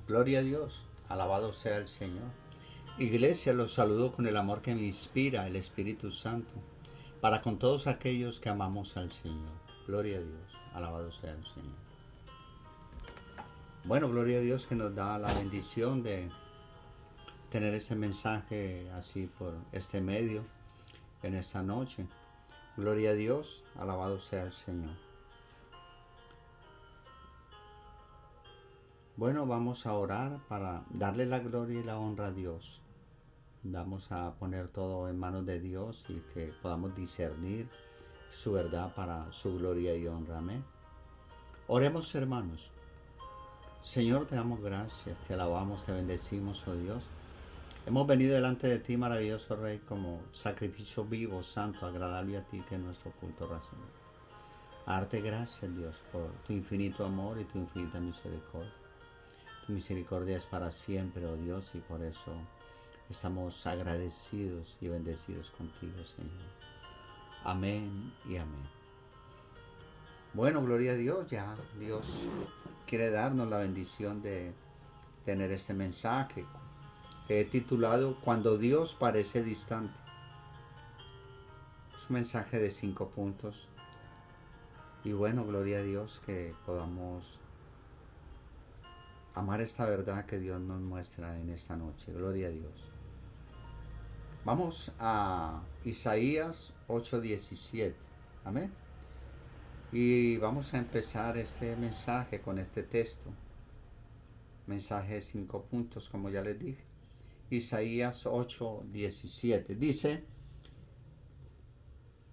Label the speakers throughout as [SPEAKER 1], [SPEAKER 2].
[SPEAKER 1] Gloria a Dios, alabado sea el Señor. Iglesia, los saludo con el amor que me inspira el Espíritu Santo, para con todos aquellos que amamos al Señor. Gloria a Dios, alabado sea el Señor. Bueno, gloria a Dios que nos da la bendición de tener ese mensaje así por este medio en esta noche. Gloria a Dios, alabado sea el Señor. Bueno, vamos a orar para darle la gloria y la honra a Dios. Vamos a poner todo en manos de Dios y que podamos discernir su verdad para su gloria y honra. Amén. Oremos, hermanos. Señor, te damos gracias, te alabamos, te bendecimos, oh Dios. Hemos venido delante de ti, maravilloso Rey, como sacrificio vivo, santo, agradable a ti, que es nuestro culto racional. A darte gracias, Dios, por tu infinito amor y tu infinita misericordia. Tu misericordia es para siempre, oh Dios, y por eso estamos agradecidos y bendecidos contigo, Señor. Amén y amén. Bueno, gloria a Dios, ya Dios quiere darnos la bendición de tener este mensaje que he titulado Cuando Dios parece distante. Es un mensaje de 5 puntos. Y bueno, gloria a Dios que podamos amar esta verdad que Dios nos muestra en esta noche. Gloria a Dios. Vamos a Isaías 8:17. Amén. Y vamos a empezar este mensaje con este texto. Mensaje de 5 puntos, como ya les dije. Isaías 8:17. Dice,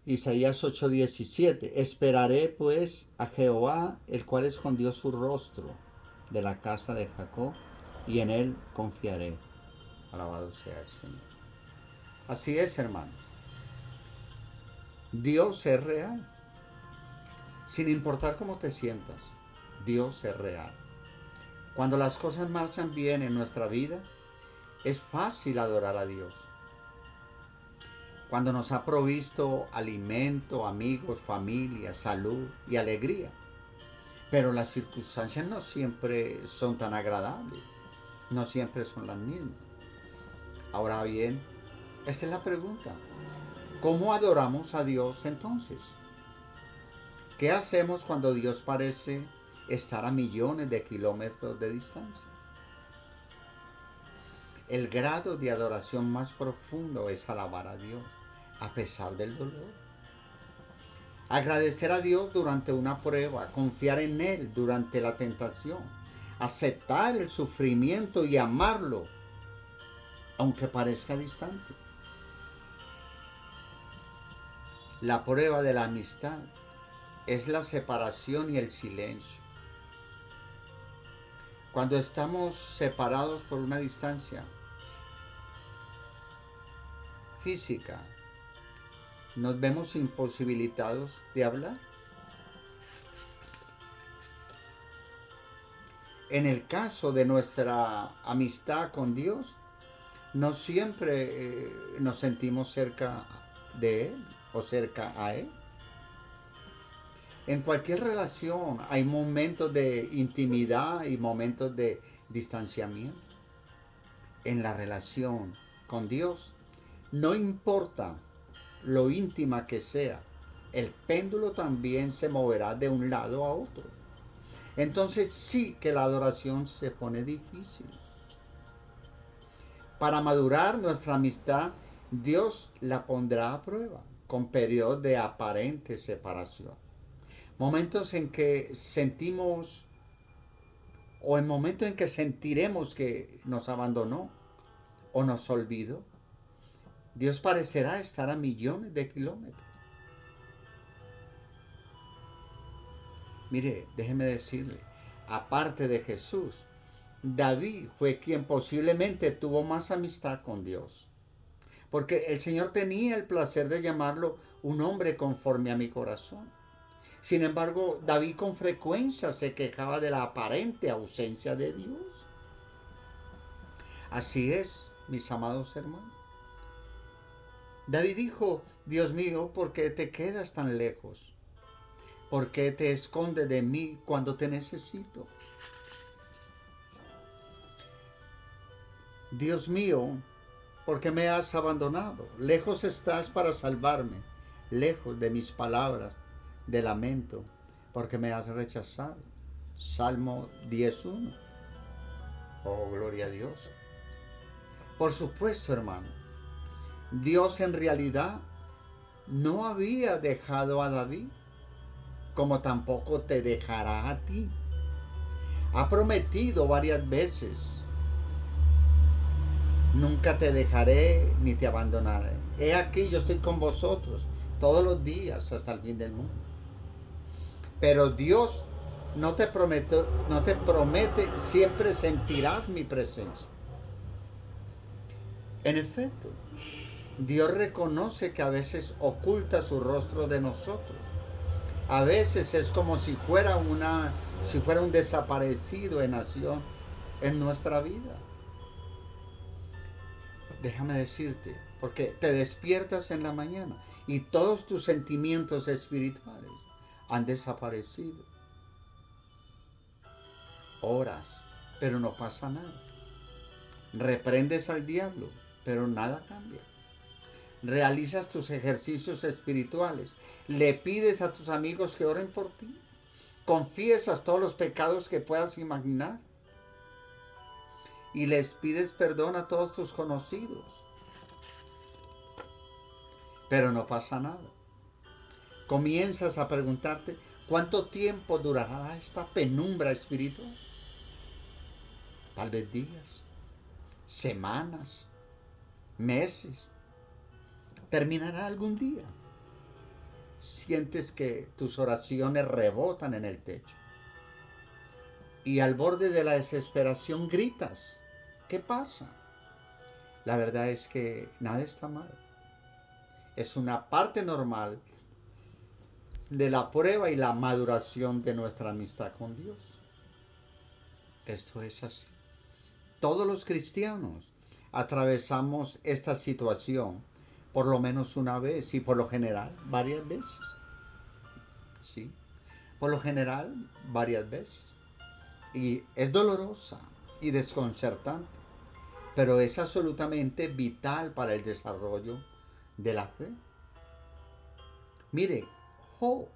[SPEAKER 1] Isaías 8:17. Esperaré pues a Jehová, el cual escondió su rostro de la casa de Jacob, y en él confiaré. Alabado sea el Señor. Así es, hermanos. Dios es real. Sin importar cómo te sientas, Dios es real. Cuando las cosas marchan bien en nuestra vida, es fácil adorar a Dios. Cuando nos ha provisto alimento, amigos, familia, salud y alegría. Pero las circunstancias no siempre son tan agradables, no siempre son las mismas. Ahora bien, esa es la pregunta. ¿Cómo adoramos a Dios entonces? ¿Qué hacemos cuando Dios parece estar a millones de kilómetros de distancia? El grado de adoración más profundo es alabar a Dios a pesar del dolor. Agradecer a Dios durante una prueba, confiar en Él durante la tentación, aceptar el sufrimiento y amarlo, aunque parezca distante. La prueba de la amistad es la separación y el silencio. Cuando estamos separados por una distancia física, nos vemos imposibilitados de hablar. En el caso de nuestra amistad con Dios, no siempre nos sentimos cerca de Él o cerca a Él. En cualquier relación hay momentos de intimidad y momentos de distanciamiento. En la relación con Dios, no importa lo íntima que sea, el péndulo también se moverá de un lado a otro. Entonces sí que la adoración se pone difícil. Para madurar nuestra amistad, Dios la pondrá a prueba con periodos de aparente separación. Momentos en que sentimos o en momentos en que sentiremos que nos abandonó o nos olvidó. Dios parecerá estar a millones de kilómetros. Mire, déjeme decirle, aparte de Jesús, David fue quien posiblemente tuvo más amistad con Dios. Porque el Señor tenía el placer de llamarlo un hombre conforme a mi corazón. Sin embargo, David con frecuencia se quejaba de la aparente ausencia de Dios. Así es, mis amados hermanos. David dijo, Dios mío, ¿por qué te quedas tan lejos? ¿Por qué te escondes de mí cuando te necesito? Dios mío, ¿por qué me has abandonado? Lejos estás para salvarme, lejos de mis palabras de lamento, porque me has rechazado. Salmo 10:1. Oh, gloria a Dios. Por supuesto, hermano, Dios en realidad no había dejado a David, como tampoco te dejará a ti. Ha prometido varias veces: nunca te dejaré ni te abandonaré. He aquí, yo estoy con vosotros todos los días hasta el fin del mundo. Pero Dios no te promete siempre sentirás mi presencia. En efecto, Dios reconoce que a veces oculta su rostro de nosotros. A veces es como si fuera un desaparecido en acción en nuestra vida. Déjame decirte, porque te despiertas en la mañana y todos tus sentimientos espirituales han desaparecido. Oras, pero no pasa nada. Reprendes al diablo, pero nada cambia. Realizas tus ejercicios espirituales, le pides a tus amigos que oren por ti, confiesas todos los pecados que puedas imaginar y les pides perdón a todos tus conocidos, pero no pasa nada. Comienzas a preguntarte: ¿cuánto tiempo durará esta penumbra espiritual? Tal vez días, semanas, meses. ¿Terminará algún día? Sientes que tus oraciones rebotan en el techo y al borde de la desesperación gritas: ¿qué pasa? La verdad es que nada está mal. Es una parte normal de la prueba y la maduración de nuestra amistad con Dios. Esto es así. Todos los cristianos atravesamos esta situación por lo menos una vez y por lo general varias veces. Sí, por lo general varias veces. Y es dolorosa y desconcertante, pero es absolutamente vital para el desarrollo de la fe. Mire, Job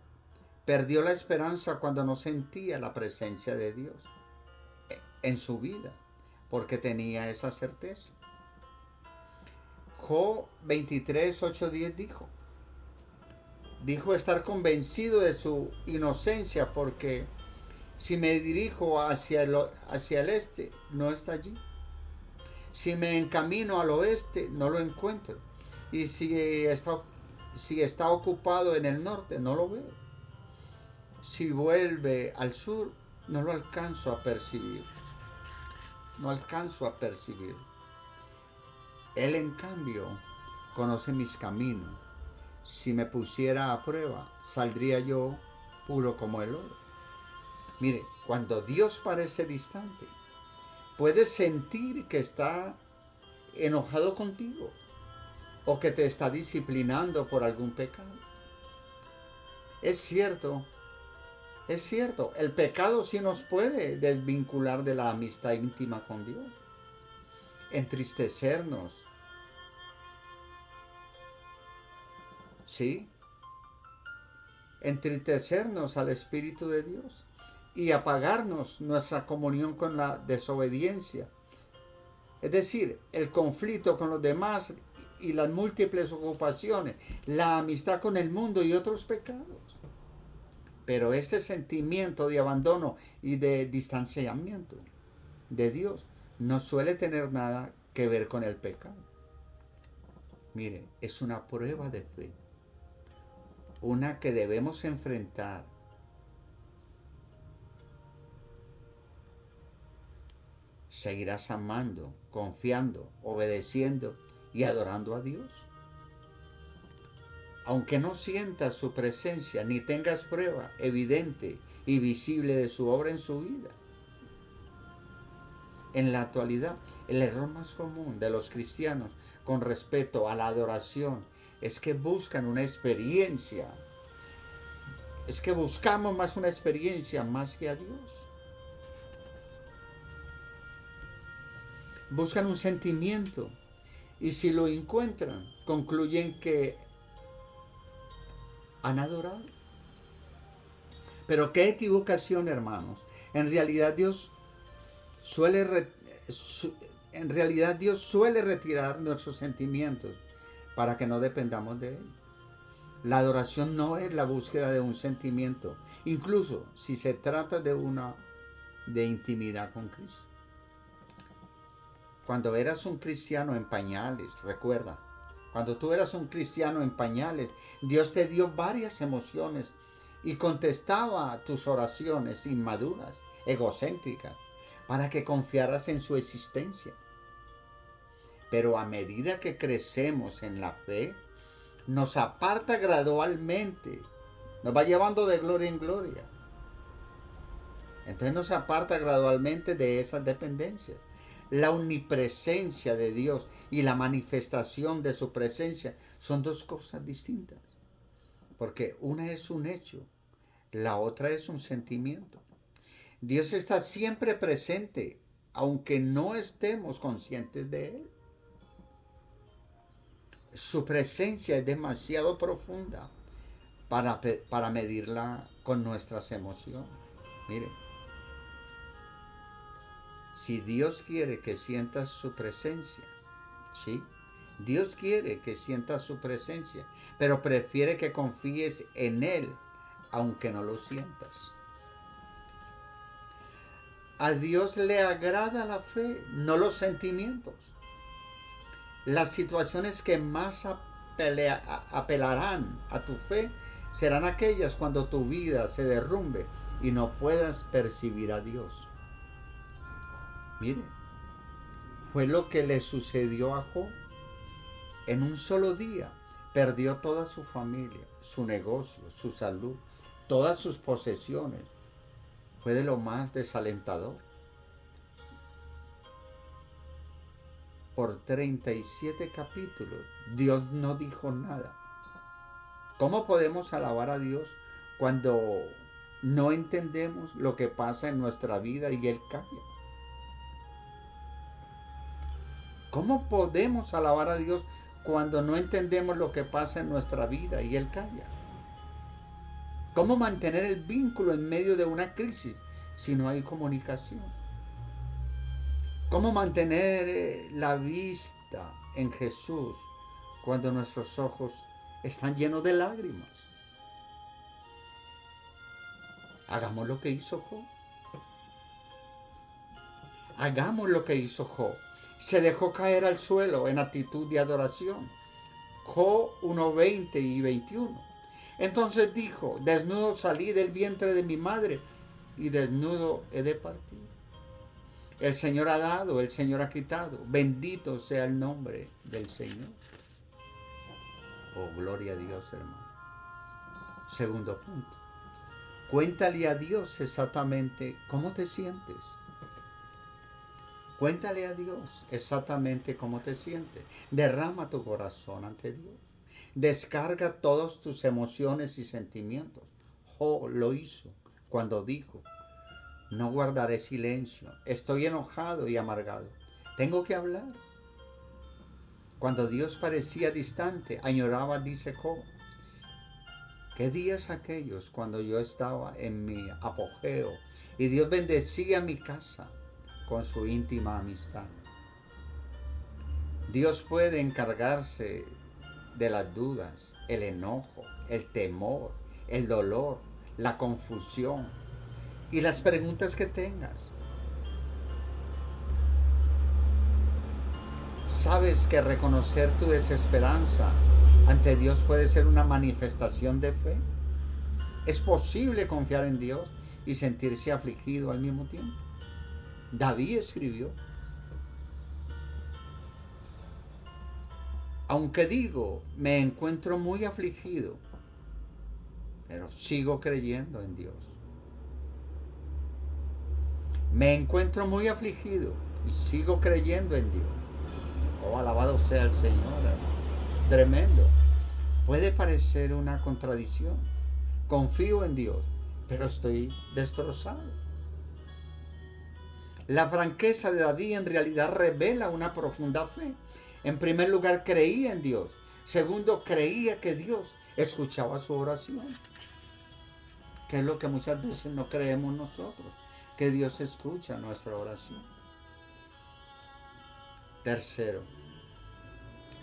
[SPEAKER 1] perdió la esperanza cuando no sentía la presencia de Dios en su vida, porque tenía esa certeza. Job 23:8-10 dijo estar convencido de su inocencia, porque si me dirijo hacia el este, no está allí. Si me encamino al oeste, no lo encuentro. Y si está ocupado en el norte, no lo veo. Si vuelve al sur, no lo alcanzo a percibir. No alcanzo a percibir. Él, en cambio, conoce mis caminos. Si me pusiera a prueba, saldría yo puro como el oro. Mire, cuando Dios parece distante, puedes sentir que está enojado contigo o que te está disciplinando por algún pecado. Es cierto, el pecado sí nos puede desvincular de la amistad íntima con Dios, entristecernos, ¿sí? Entristecernos al Espíritu de Dios y apagarnos nuestra comunión con la desobediencia. Es decir, el conflicto con los demás y las múltiples ocupaciones, la amistad con el mundo y otros pecados. Pero este sentimiento de abandono y de distanciamiento de Dios no suele tener nada que ver con el pecado. Mire, es una prueba de fe, una que debemos enfrentar. Seguirás amando, confiando, obedeciendo y adorando a Dios. Aunque no sientas su presencia ni tengas prueba evidente y visible de su obra en su vida. En la actualidad, el error más común de los cristianos con respecto a la adoración es que buscan una experiencia. Es que buscamos más una experiencia más que a Dios. buscan un sentimiento y si lo encuentran, concluyen que han adorado. Pero qué equivocación, hermanos. En realidad Dios suele retirar nuestros sentimientos para que no dependamos de Él. La adoración no es la búsqueda de un sentimiento, incluso si se trata de intimidad con Cristo. Cuando eras un cristiano en pañales, recuerda, cuando tú eras un cristiano en pañales, Dios te dio varias emociones y contestaba a tus oraciones inmaduras, egocéntricas, para que confiaras en su existencia. Pero a medida que crecemos en la fe, nos aparta gradualmente, nos va llevando de gloria en gloria. Entonces nos aparta gradualmente de esas dependencias. La omnipresencia de Dios y la manifestación de su presencia son dos cosas distintas. Porque una es un hecho, la otra es un sentimiento. Dios está siempre presente, aunque no estemos conscientes de Él. Su presencia es demasiado profunda para medirla con nuestras emociones. Mire, si Dios quiere que sientas su presencia, ¿sí? Dios quiere que sientas su presencia, pero prefiere que confíes en Él, aunque no lo sientas. A Dios le agrada la fe, no los sentimientos. Las situaciones que más apelarán a tu fe serán aquellas cuando tu vida se derrumbe y no puedas percibir a Dios. Mire, fue lo que le sucedió a Job. En un solo día perdió toda su familia, su negocio, su salud, todas sus posesiones. Fue de lo más desalentador. Por 37 capítulos, Dios no dijo nada. ¿Cómo podemos alabar a Dios cuando no entendemos lo que pasa en nuestra vida y Él calla? ¿Cómo podemos alabar a Dios cuando no entendemos lo que pasa en nuestra vida y Él calla? ¿Cómo mantener el vínculo en medio de una crisis si no hay comunicación? ¿Cómo mantener la vista en Jesús cuando nuestros ojos están llenos de lágrimas? Hagamos lo que hizo Job. Hagamos lo que hizo Job. Se dejó caer al suelo en actitud de adoración. Job 1:20 y 21. Entonces dijo: desnudo salí del vientre de mi madre y desnudo he de partir. El Señor ha dado, el Señor ha quitado. Bendito sea el nombre del Señor. Oh, gloria a Dios, hermano. Segundo punto. Cuéntale a Dios exactamente cómo te sientes. Cuéntale a Dios exactamente cómo te sientes. Derrama tu corazón ante Dios. Descarga todas tus emociones y sentimientos. Job lo hizo cuando dijo: no guardaré silencio. Estoy enojado y amargado. Tengo que hablar. Cuando Dios parecía distante, añoraba, dice Job. ¿Qué días aquellos cuando yo estaba en mi apogeo y Dios bendecía mi casa con su íntima amistad? Dios puede encargarse de las dudas, el enojo, el temor, el dolor, la confusión y las preguntas que tengas. ¿Sabes que reconocer tu desesperanza ante Dios puede ser una manifestación de fe? Es posible confiar en Dios y sentirse afligido al mismo tiempo. David escribió: aunque digo, me encuentro muy afligido, pero sigo creyendo en Dios. Me encuentro muy afligido y sigo creyendo en Dios. Oh, alabado sea el Señor, hermano. Tremendo. Puede parecer una contradicción. Confío en Dios, pero estoy destrozado. La franqueza de David en realidad revela una profunda fe. En primer lugar, creía en Dios. Segundo, creía que Dios escuchaba su oración. Que es lo que muchas veces no creemos nosotros, que Dios escucha nuestra oración. Tercero,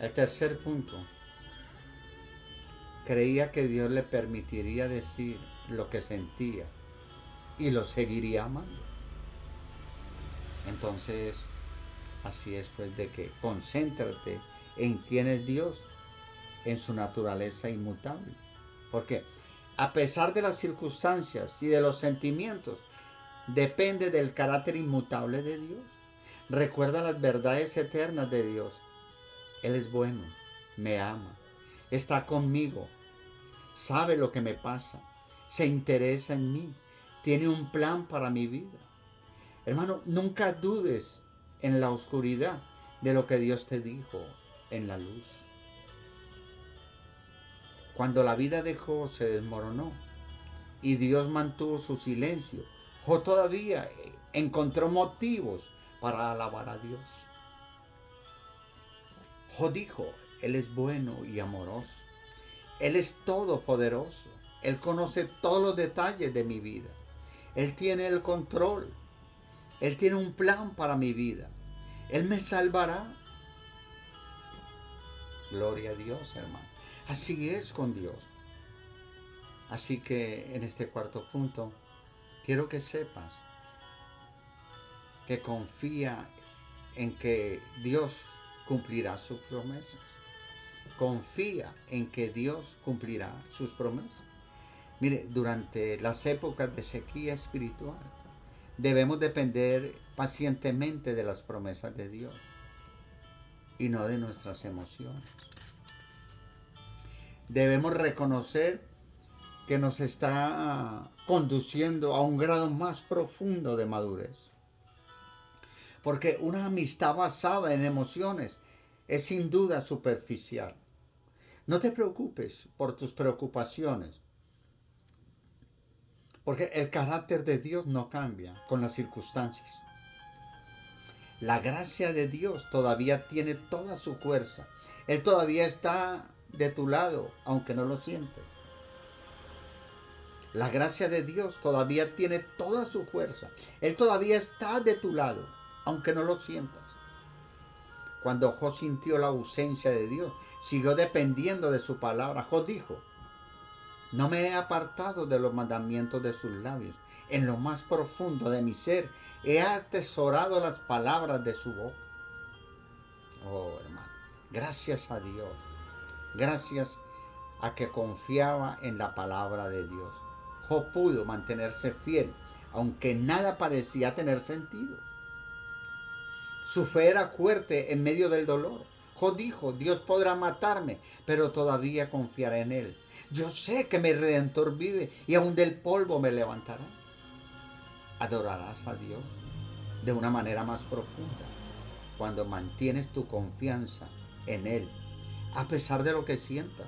[SPEAKER 1] el tercer punto, creía que Dios le permitiría decir lo que sentía y lo seguiría amando. Entonces, así es pues de que concéntrate en quién es Dios, en su naturaleza inmutable. Porque a pesar de las circunstancias y de los sentimientos, depende del carácter inmutable de Dios. Recuerda las verdades eternas de Dios. Él es bueno, me ama, está conmigo, sabe lo que me pasa, se interesa en mí, tiene un plan para mi vida. Hermano, nunca dudes en la oscuridad de lo que Dios te dijo en la luz. Cuando la vida de Job se desmoronó y Dios mantuvo su silencio, Job todavía encontró motivos para alabar a Dios. Job dijo, Él es bueno y amoroso. Él es todopoderoso. Él conoce todos los detalles de mi vida. Él tiene el control. Él tiene un plan para mi vida. Él me salvará. Gloria a Dios, hermano. Así es con Dios. Así que en este cuarto punto, quiero que sepas que confía en que Dios cumplirá sus promesas. Confía en que Dios cumplirá sus promesas. Mire, durante las épocas de sequía espiritual, debemos depender pacientemente de las promesas de Dios y no de nuestras emociones. Debemos reconocer que nos está conduciendo a un grado más profundo de madurez. Porque una amistad basada en emociones es sin duda superficial. No te preocupes por tus preocupaciones, porque el carácter de Dios no cambia con las circunstancias. La gracia de Dios todavía tiene toda su fuerza. Él todavía está de tu lado, aunque no lo sientes. La gracia de Dios todavía tiene toda su fuerza. Él todavía está de tu lado, aunque no lo sientas. Cuando Job sintió la ausencia de Dios, siguió dependiendo de su palabra. Job dijo, no me he apartado de los mandamientos de sus labios. En lo más profundo de mi ser he atesorado las palabras de su boca. Oh, hermano, gracias a Dios. Gracias a que confiaba en la palabra de Dios. Job pudo mantenerse fiel, aunque nada parecía tener sentido. Su fe era fuerte en medio del dolor. Job dijo, Dios podrá matarme, pero todavía confiaré en Él. Yo sé que mi Redentor vive y aún del polvo me levantará. Adorarás a Dios de una manera más profunda cuando mantienes tu confianza en Él, a pesar de lo que sientas.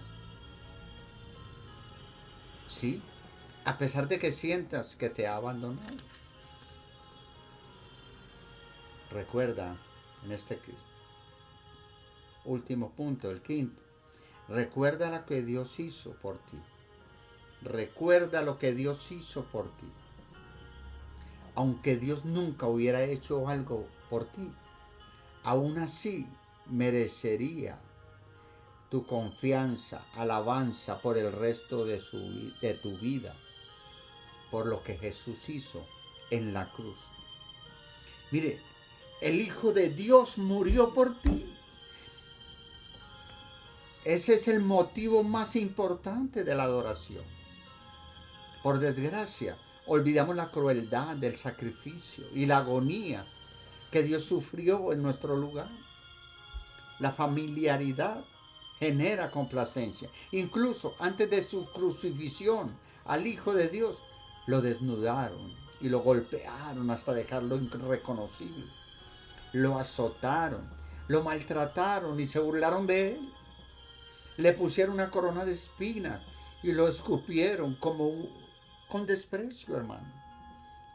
[SPEAKER 1] Sí, a pesar de que sientas que te ha abandonado. Recuerda en este último punto, el quinto, recuerda lo que Dios hizo por ti. Recuerda lo que Dios hizo por ti. Aunque Dios nunca hubiera hecho algo por ti, aún así merecería tu confianza, alabanza por el resto de tu vida, por lo que Jesús hizo en la cruz. Mire, el Hijo de Dios murió por ti. Ese es el motivo más importante de la adoración. Por desgracia, olvidamos la crueldad del sacrificio y la agonía que Dios sufrió en nuestro lugar. La familiaridad genera complacencia. Incluso antes de su crucifixión al Hijo de Dios, lo desnudaron y lo golpearon hasta dejarlo irreconocible. Lo azotaron, lo maltrataron y se burlaron de él. Le pusieron una corona de espinas y lo escupieron con desprecio, hermano.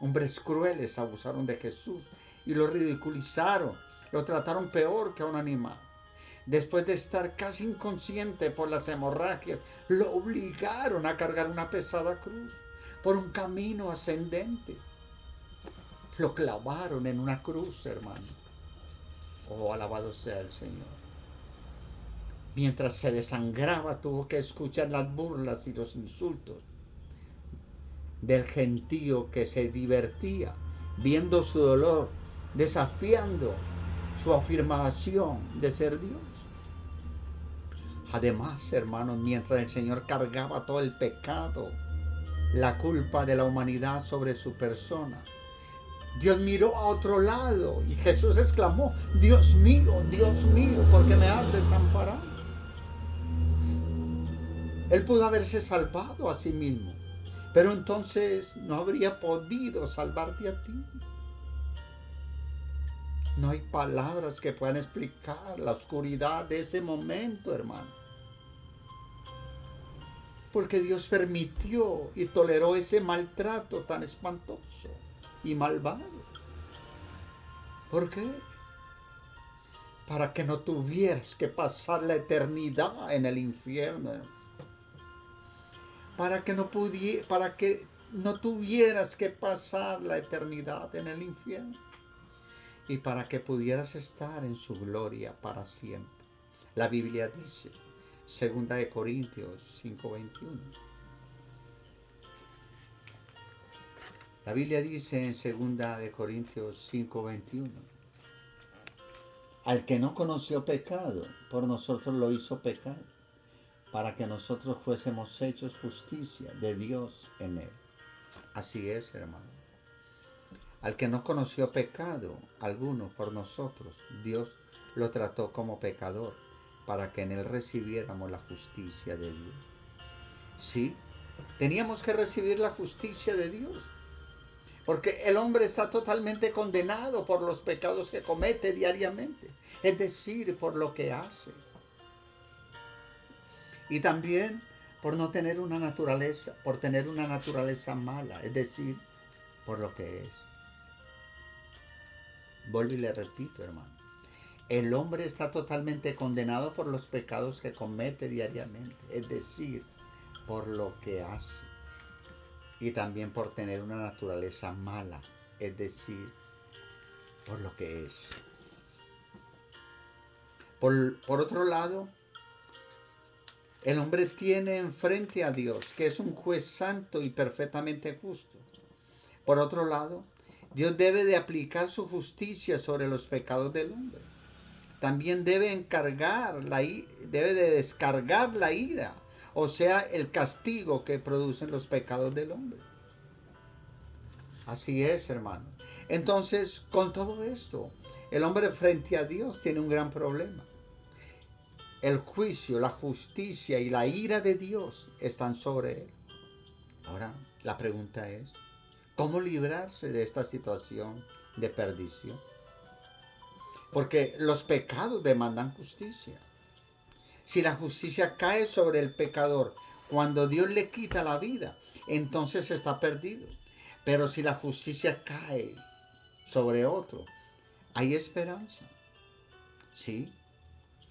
[SPEAKER 1] Hombres crueles abusaron de Jesús y lo ridiculizaron, lo trataron peor que a un animal. Después de estar casi inconsciente por las hemorragias, lo obligaron a cargar una pesada cruz por un camino ascendente. Lo clavaron en una cruz, hermano. Oh, alabado sea el Señor. Mientras se desangraba, tuvo que escuchar las burlas y los insultos del gentío que se divertía viendo su dolor, desafiando su afirmación de ser Dios. Además, hermanos, mientras el Señor cargaba todo el pecado, la culpa de la humanidad sobre su persona, Dios miró a otro lado y Jesús exclamó: Dios mío, ¿por qué me has desamparado? Él pudo haberse salvado a sí mismo, pero entonces no habría podido salvarte a ti. No hay palabras que puedan explicar la oscuridad de ese momento, hermano. Porque Dios permitió y toleró ese maltrato tan espantoso y malvado. ¿Por qué? Para que no tuvieras que pasar la eternidad en el infierno. Para que no tuvieras que pasar la eternidad en el infierno. Y para que pudieras estar en su gloria para siempre. La Biblia dice, 2 Corintios 5:21. La Biblia dice en 2 Corintios 5:21. Al que no conoció pecado, por nosotros lo hizo pecado, para que nosotros fuésemos hechos justicia de Dios en él. Así es, hermano. Al que no conoció pecado alguno por nosotros, Dios lo trató como pecador, para que en él recibiéramos la justicia de Dios. Sí, teníamos que recibir la justicia de Dios, porque el hombre está totalmente condenado por los pecados que comete diariamente, es decir, por lo que hace. Y también por no tener una naturaleza, por tener una naturaleza mala, es decir, por lo que es. Vuelvo y le repito, hermano. El hombre está totalmente condenado por los pecados que comete diariamente, es decir, por lo que hace. Y también por tener una naturaleza mala, es decir, por lo que es. Por otro lado, el hombre tiene enfrente a Dios, que es un juez santo y perfectamente justo. Por otro lado, Dios debe de aplicar su justicia sobre los pecados del hombre. También debe de descargar la ira, o sea, el castigo que producen los pecados del hombre. Así es, hermano. Entonces, con todo esto, el hombre frente a Dios tiene un gran problema. El juicio, la justicia y la ira de Dios están sobre él. Ahora, la pregunta es, ¿cómo librarse de esta situación de perdición? Porque los pecados demandan justicia. Si la justicia cae sobre el pecador cuando Dios le quita la vida, entonces está perdido. Pero si la justicia cae sobre otro, hay esperanza. ¿Sí?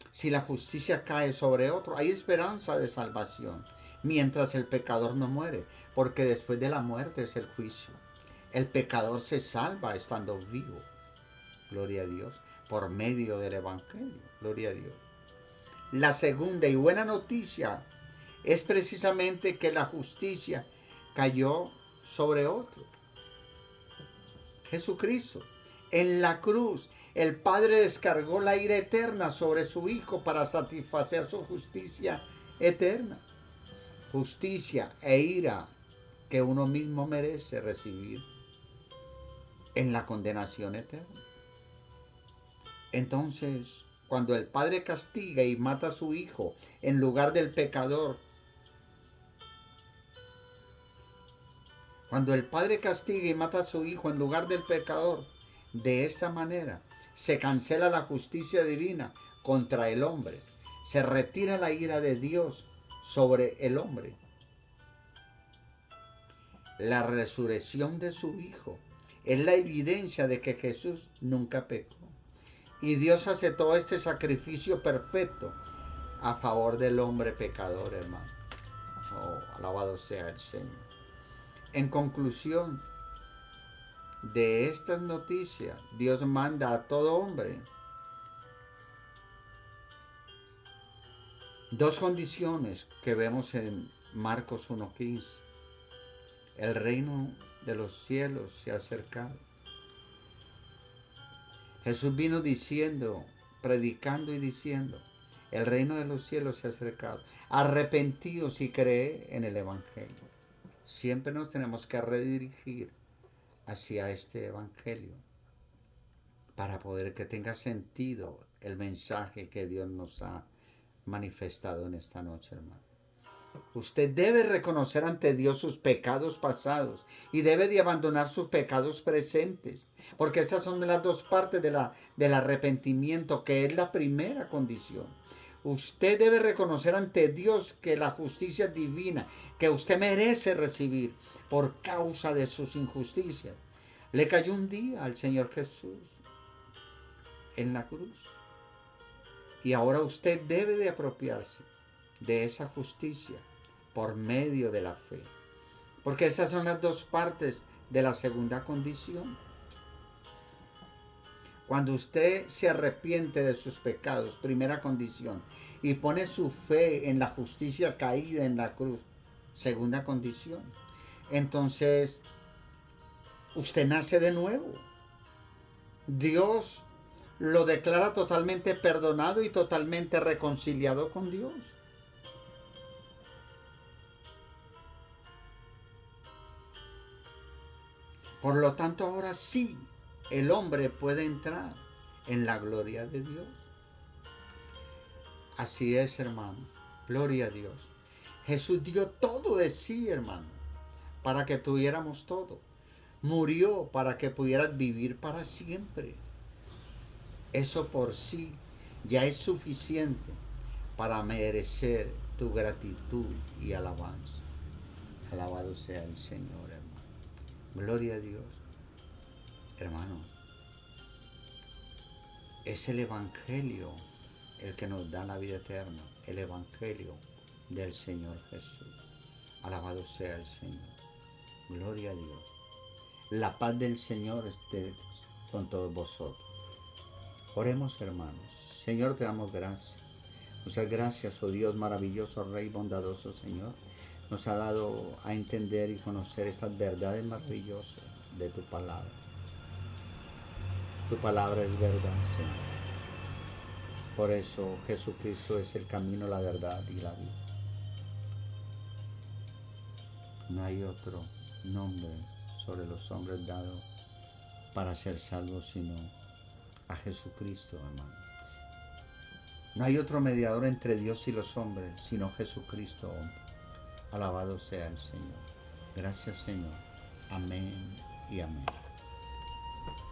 [SPEAKER 1] Si la justicia cae sobre otro, hay esperanza de salvación. Mientras el pecador no muere, porque después de la muerte es el juicio. El pecador se salva estando vivo. Gloria a Dios. Por medio del Evangelio. Gloria a Dios. La segunda y buena noticia es precisamente que la justicia cayó sobre otro. Jesucristo. En la cruz, el Padre descargó la ira eterna sobre su Hijo para satisfacer su justicia eterna. Justicia e ira que uno mismo merece recibir en la condenación eterna. Entonces, cuando el Padre castiga y mata a su Hijo en lugar del pecador, cuando el Padre castiga y mata a su Hijo en lugar del pecador, de esta manera se cancela la justicia divina contra el hombre. Se retira la ira de Dios sobre el hombre. La resurrección de su Hijo es la evidencia de que Jesús nunca pecó. Y Dios aceptó este sacrificio perfecto a favor del hombre pecador, hermano. Oh, alabado sea el Señor. En conclusión de estas noticias, Dios manda a todo hombre dos condiciones que vemos en Marcos 1:15. El reino de los cielos se ha acercado. Jesús vino diciendo, predicando y diciendo, el reino de los cielos se ha acercado. Arrepentíos y creed en el Evangelio. Siempre nos tenemos que redirigir hacia este Evangelio para poder que tenga sentido el mensaje que Dios nos ha manifestado en esta noche, hermano. Usted debe reconocer ante Dios sus pecados pasados y debe de abandonar sus pecados presentes, porque esas son las dos partes del arrepentimiento, que es la primera condición. Usted debe reconocer ante Dios que la justicia divina que usted merece recibir por causa de sus injusticias le cayó un día al Señor Jesús en la cruz. Y ahora usted debe de apropiarse de esa justicia por medio de la fe. Porque esas son las dos partes de la segunda condición. Cuando usted se arrepiente de sus pecados, primera condición, y pone su fe en la justicia caída en la cruz, segunda condición, entonces usted nace de nuevo. Dios lo declara totalmente perdonado y totalmente reconciliado con Dios. Por lo tanto, ahora sí, el hombre puede entrar en la gloria de Dios. Así es, hermano. Gloria a Dios. Jesús dio todo de sí, hermano, para que tuviéramos todo. Murió para que pudieras vivir para siempre. Eso por sí ya es suficiente para merecer tu gratitud y alabanza. Alabado sea el Señor, hermano. Gloria a Dios. Hermanos, es el Evangelio el que nos da la vida eterna. El Evangelio del Señor Jesús. Alabado sea el Señor. Gloria a Dios. La paz del Señor esté con todos vosotros. Oremos, hermanos. Señor, te damos gracias. Muchas gracias, oh Dios maravilloso, Rey bondadoso, Señor. Nos ha dado a entender y conocer estas verdades maravillosas de tu palabra. Tu palabra es verdad, Señor. Por eso Jesucristo es el camino, la verdad y la vida. No hay otro nombre sobre los hombres dado para ser salvos sino a Jesucristo, hermano. No hay otro mediador entre Dios y los hombres sino Jesucristo, hombre. Alabado sea el Señor. Gracias, Señor. Amén y amén.